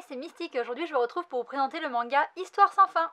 c'est Mystique et aujourd'hui je vous retrouve pour vous présenter le manga Histoire sans fin.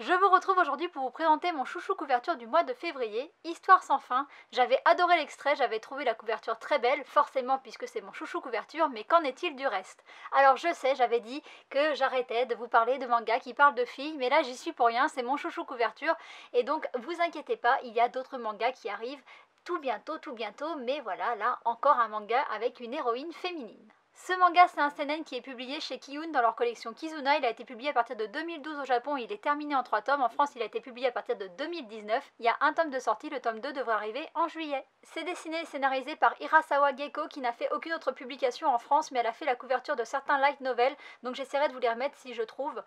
Je vous retrouve aujourd'hui pour vous présenter mon chouchou couverture du mois de février, Histoire sans fin. J'avais adoré l'extrait, j'avais trouvé la couverture très belle, forcément puisque c'est mon chouchou couverture, mais qu'en est-il du reste? Alors je sais, j'avais dit que j'arrêtais de vous parler de manga qui parlent de filles, mais là j'y suis pour rien, c'est mon chouchou couverture, et donc vous inquiétez pas, il y a d'autres mangas qui arrivent tout bientôt, mais voilà, là encore un manga avec une héroïne féminine. Ce manga, c'est un seinen qui est publié chez Kiyun dans leur collection Kizuna. Il a été publié à partir de 2012 au Japon et il est terminé en 3 tomes. En France, il a été publié à partir de 2019. Il y a un tome de sortie, le tome 2 devrait arriver en juillet. C'est dessiné et scénarisé par Hirasawa Geko qui n'a fait aucune autre publication en France, mais elle a fait la couverture de certains light novels, donc j'essaierai de vous les remettre si je trouve.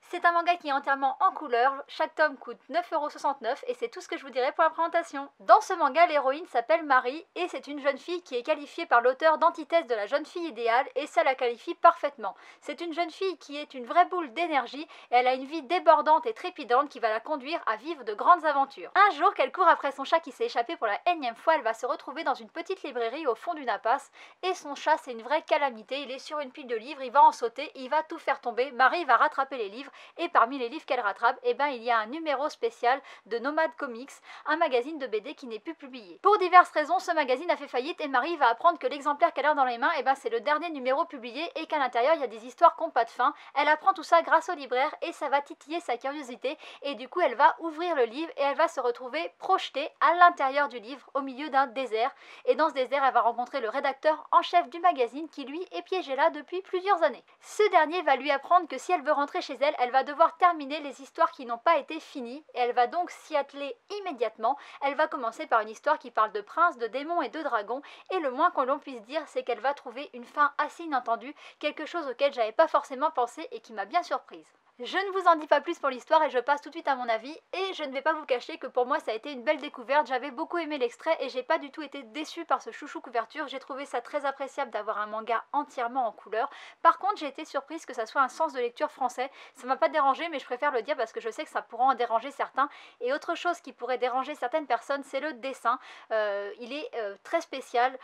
C'est un manga qui est entièrement en couleur, chaque tome coûte 9,69€ et c'est tout ce que je vous dirai pour la présentation. Dans ce manga, l'héroïne s'appelle Marie et c'est une jeune fille qui est qualifiée par l'auteur d'antithèse de la jeune fille idéale et ça la qualifie parfaitement. C'est une jeune fille qui est une vraie boule d'énergie et elle a une vie débordante et trépidante qui va la conduire à vivre de grandes aventures. Un jour qu'elle court après son chat qui s'est échappé pour la énième fois, elle va se retrouver dans une petite librairie au fond d'une impasse et son chat c'est une vraie calamité, il est sur une pile de livres, il va en sauter, il va tout faire tomber, Marie va rattraper les livres et parmi les livres qu'elle rattrape, il y a un numéro spécial de Nomad Comics, un magazine de BD qui n'est plus publié. Pour diverses raisons, ce magazine a fait faillite et Marie va apprendre que l'exemplaire qu'elle a dans les mains, c'est le dernier numéro publié et qu'à l'intérieur il y a des histoires qui n'ont pas de fin. Elle apprend tout ça grâce au libraire et ça va titiller sa curiosité et du coup elle va ouvrir le livre et elle va se retrouver projetée à l'intérieur du livre au milieu d'un désert et dans ce désert elle va rencontrer le rédacteur en chef du magazine qui lui est piégé là depuis plusieurs années. Ce dernier va lui apprendre que si elle veut rentrer chez elle, elle va devoir terminer les histoires qui n'ont pas été finies et elle va donc s'y atteler immédiatement. Elle va commencer par une histoire qui parle de princes, de démons et de dragons et le moins qu'on l'on puisse dire c'est qu'elle va trouver une fin assez inattendue, quelque chose auquel j'avais pas forcément pensé et qui m'a bien surprise. Je ne vous en dis pas plus pour l'histoire et je passe tout de suite à mon avis et je ne vais pas vous cacher que pour moi ça a été une belle découverte, j'avais beaucoup aimé l'extrait et j'ai pas du tout été déçue par ce chouchou couverture, j'ai trouvé ça très appréciable d'avoir un manga entièrement en couleur. Par contre j'ai été surprise que ça soit un sens de lecture français, ça m'a pas dérangé mais je préfère le dire parce que je sais que ça pourra en déranger certains et autre chose qui pourrait déranger certaines personnes c'est le dessin, il est très spécial,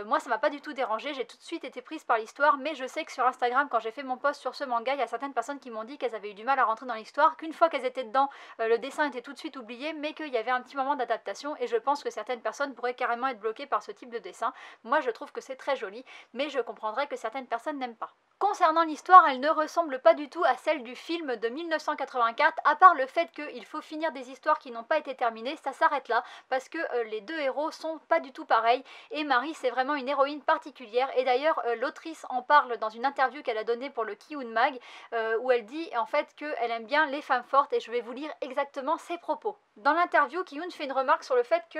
moi ça m'a pas du tout dérangé, j'ai tout de suite été prise par l'histoire mais je sais que sur Instagram quand j'ai fait mon post sur ce manga il y a certaines personnes qui m'ont dit qu'elles avaient eu du mal à rentrer dans l'histoire, qu'une fois qu'elles étaient dedans, le dessin était tout de suite oublié, mais qu'il y avait un petit moment d'adaptation et je pense que certaines personnes pourraient carrément être bloquées par ce type de dessin. Moi je trouve que c'est très joli, mais je comprendrais que certaines personnes n'aiment pas. Concernant l'histoire, elle ne ressemble pas du tout à celle du film de 1984, à part le fait qu'il faut finir des histoires qui n'ont pas été terminées, ça s'arrête là, parce que les deux héros sont pas du tout pareils, et Marie c'est vraiment une héroïne particulière, et d'ailleurs l'autrice en parle dans une interview qu'elle a donnée pour le Kiyun Mag, où elle dit en fait qu'elle aime bien les femmes fortes, et je vais vous lire exactement ses propos. Dans l'interview, Kiyun fait une remarque sur le fait que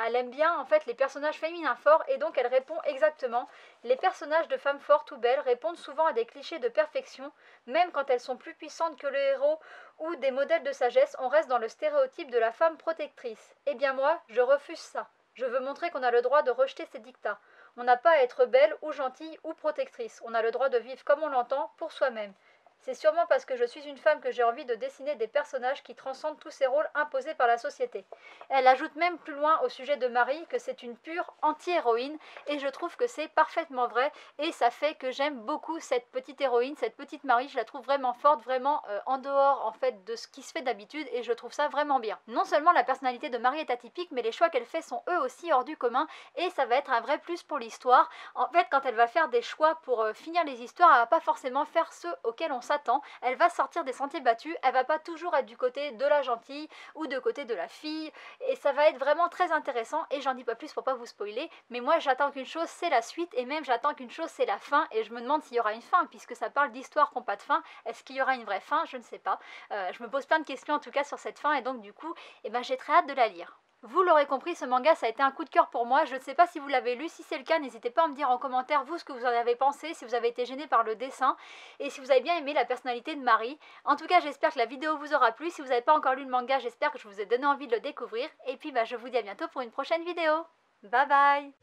elle aime bien en fait les personnages féminins forts, et donc elle répond exactement: les personnages de femmes fortes ou belles répondent souvent à des clichés de perfection, même quand elles sont plus puissantes que le héros ou des modèles de sagesse, on reste dans le stéréotype de la femme protectrice. Eh bien moi, je refuse ça. Je veux montrer qu'on a le droit de rejeter ces dictats. On n'a pas à être belle ou gentille ou protectrice, on a le droit de vivre comme on l'entend pour soi-même. C'est sûrement parce que je suis une femme que j'ai envie de dessiner des personnages qui transcendent tous ces rôles imposés par la société. Elle ajoute même plus loin au sujet de Marie que c'est une pure anti-héroïne et je trouve que c'est parfaitement vrai et ça fait que j'aime beaucoup cette petite héroïne, cette petite Marie, je la trouve vraiment forte, vraiment en dehors en fait de ce qui se fait d'habitude et je trouve ça vraiment bien. Non seulement la personnalité de Marie est atypique mais les choix qu'elle fait sont eux aussi hors du commun et ça va être un vrai plus pour l'histoire. En fait quand elle va faire des choix pour finir les histoires, elle va pas forcément faire ceux auxquels on s'attend. Elle va sortir des sentiers battus, elle va pas toujours être du côté de la gentille ou de côté de la fille et ça va être vraiment très intéressant et j'en dis pas plus pour pas vous spoiler mais moi j'attends qu'une chose c'est la suite et même j'attends qu'une chose c'est la fin et je me demande s'il y aura une fin puisque ça parle d'histoires qui n'ont pas de fin, est-ce qu'il y aura une vraie fin? Je ne sais pas, je me pose plein de questions en tout cas sur cette fin et donc du coup j'ai très hâte de la lire. Vous l'aurez compris, ce manga ça a été un coup de cœur pour moi, je ne sais pas si vous l'avez lu, si c'est le cas n'hésitez pas à me dire en commentaire vous ce que vous en avez pensé, si vous avez été gêné par le dessin et si vous avez bien aimé la personnalité de Marie. En tout cas j'espère que la vidéo vous aura plu, si vous n'avez pas encore lu le manga j'espère que je vous ai donné envie de le découvrir et puis je vous dis à bientôt pour une prochaine vidéo. Bye bye.